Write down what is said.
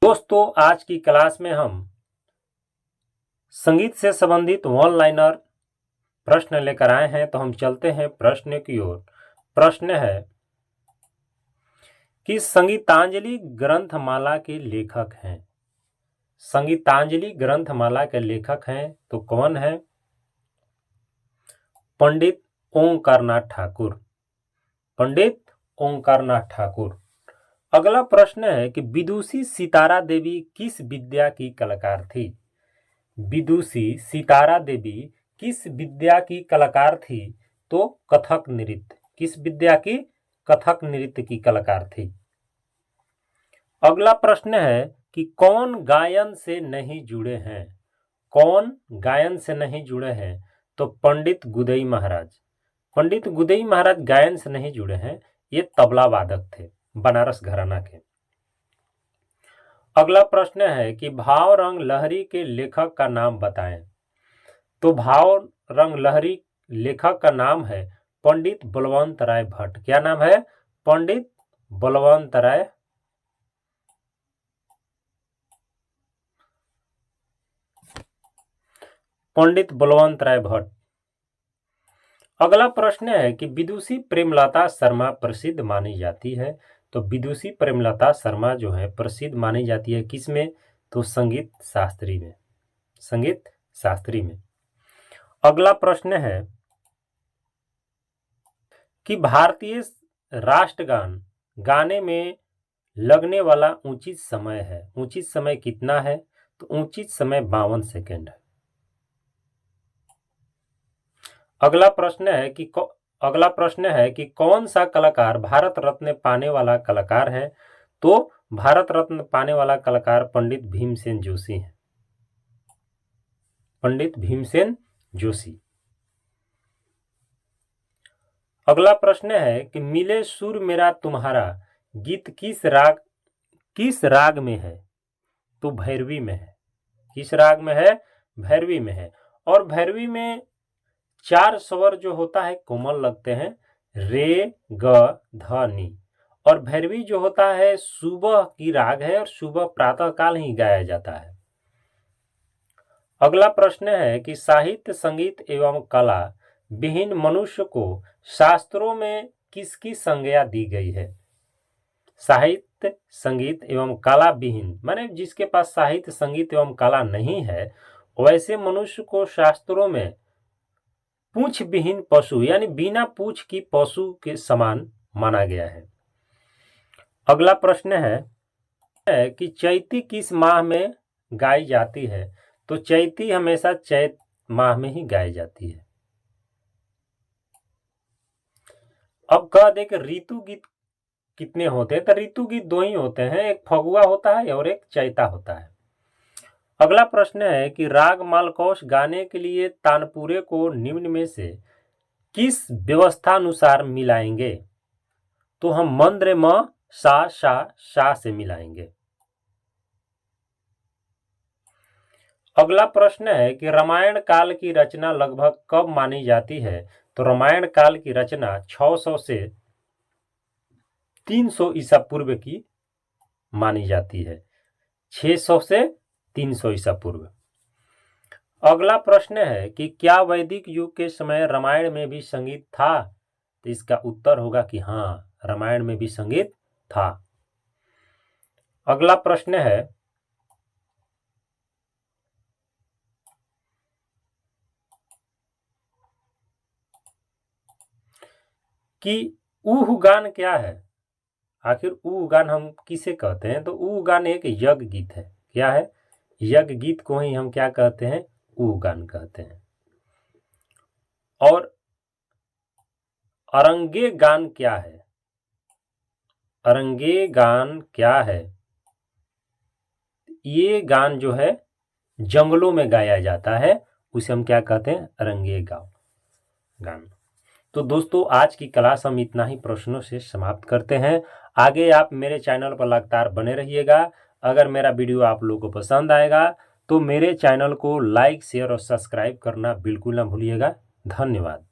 दोस्तों आज की क्लास में हम संगीत से संबंधित वन लाइनर प्रश्न लेकर आए हैं। तो हम चलते हैं प्रश्न की ओर। प्रश्न है कि संगीतांजलि ग्रंथमाला के लेखक हैं। संगीतांजलि ग्रंथमाला के लेखक हैं तो कौन है? पंडित ओंकारनाथ ठाकुर। पंडित ओंकारनाथ ठाकुर। अगला प्रश्न है कि विदुषी सितारा देवी किस विद्या की कलाकार थी? विदुषी सितारा देवी किस विद्या की कलाकार थी? तो कथक नृत्य। किस विद्या की? कथक नृत्य की कलाकार थी। अगला प्रश्न है कि कौन गायन से नहीं जुड़े हैं? कौन गायन से नहीं जुड़े हैं? तो पंडित गुदई महाराज। पंडित गुदई महाराज गायन से नहीं जुड़े हैं, ये तबला वादक थे बनारस घराना के। अगला प्रश्न है कि भाव रंग लहरी के लेखक का नाम बताएं। तो भाव रंग लहरी लेखक का नाम है पंडित बलवंत राय भट्ट। क्या नाम है? पंडित बलवंत राय पंडित बलवंत राय भट्ट। अगला प्रश्न है कि विदुषी प्रेमलता शर्मा प्रसिद्ध मानी जाती है। तो विदुषी प्रेमलता शर्मा जो है प्रसिद्ध मानी जाती है किस में? तो संगीत शास्त्री में। संगीत शास्त्री में। अगला प्रश्न है कि भारतीय राष्ट्रगान गाने में लगने वाला उचित समय है। उचित समय कितना है? तो उचित समय 52 सेकेंड है। अगला प्रश्न है कि कौन सा कलाकार भारत रत्न पाने वाला कलाकार है? तो भारत रत्न पाने वाला कलाकार पंडित भीमसेन जोशी है। पंडित भीमसेन जोशी। अगला प्रश्न है कि मिले सुर मेरा तुम्हारा गीत किस राग में है? तो भैरवी में है। किस राग में है? भैरवी में है। और भैरवी में 4 स्वर जो होता है कोमल लगते हैं, रे ग ध नी। और भैरवी जो होता है सुबह की राग है और सुबह प्रातः काल ही गाया जाता है। अगला प्रश्न है कि साहित्य संगीत एवं कला विहीन मनुष्य को शास्त्रों में किसकी संज्ञा दी गई है? साहित्य संगीत एवं कला विहीन माने जिसके पास साहित्य संगीत एवं कला नहीं है, वैसे मनुष्य को शास्त्रों में पूंछ विहीन पशु यानी बिना पूंछ की पशु के समान माना गया है। अगला प्रश्न है कि चैती किस माह में गाई जाती है? तो चैती हमेशा चैत माह में ही गाई जाती है। अब कह दे कि ऋतु गीत कितने होते हैं? तो ऋतु गीत 2 ही होते हैं, एक फगुआ होता है और एक चैता होता है। अगला प्रश्न है कि राग मालकौश गाने के लिए तानपुरे को निम्न में से किस व्यवस्था अनुसार मिलाएंगे? तो हम मंद्र म सा से मिलाएंगे। अगला प्रश्न है कि रामायण काल की रचना लगभग कब मानी जाती है? तो रामायण काल की रचना 600 से 300 ईसा पूर्व की मानी जाती है। 600 से 300 ईसा पूर्व। अगला प्रश्न है कि क्या वैदिक युग के समय रामायण में भी संगीत था? तो इसका उत्तर होगा कि हाँ, रामायण में भी संगीत था। अगला प्रश्न है कि ऊह गान क्या है? आखिर ऊह गान हम किसे कहते हैं? तो ऊह गान एक यज्ञ गीत है। क्या है? यज्ञ गीत को ही हम क्या कहते हैं? ऊह गान कहते हैं। और अरंगे गान क्या है? अरंगे गान क्या है? ये गान जो है जंगलों में गाया जाता है, उसे हम क्या कहते हैं? अरंगे गान। तो दोस्तों आज की क्लास हम इतना ही प्रश्नों से समाप्त करते हैं। आगे आप मेरे चैनल पर लगातार बने रहिएगा। अगर मेरा वीडियो आप लोगों को पसंद आएगा तो मेरे चैनल को लाइक, शेयर और सब्सक्राइब करना बिल्कुल ना भूलिएगा। धन्यवाद।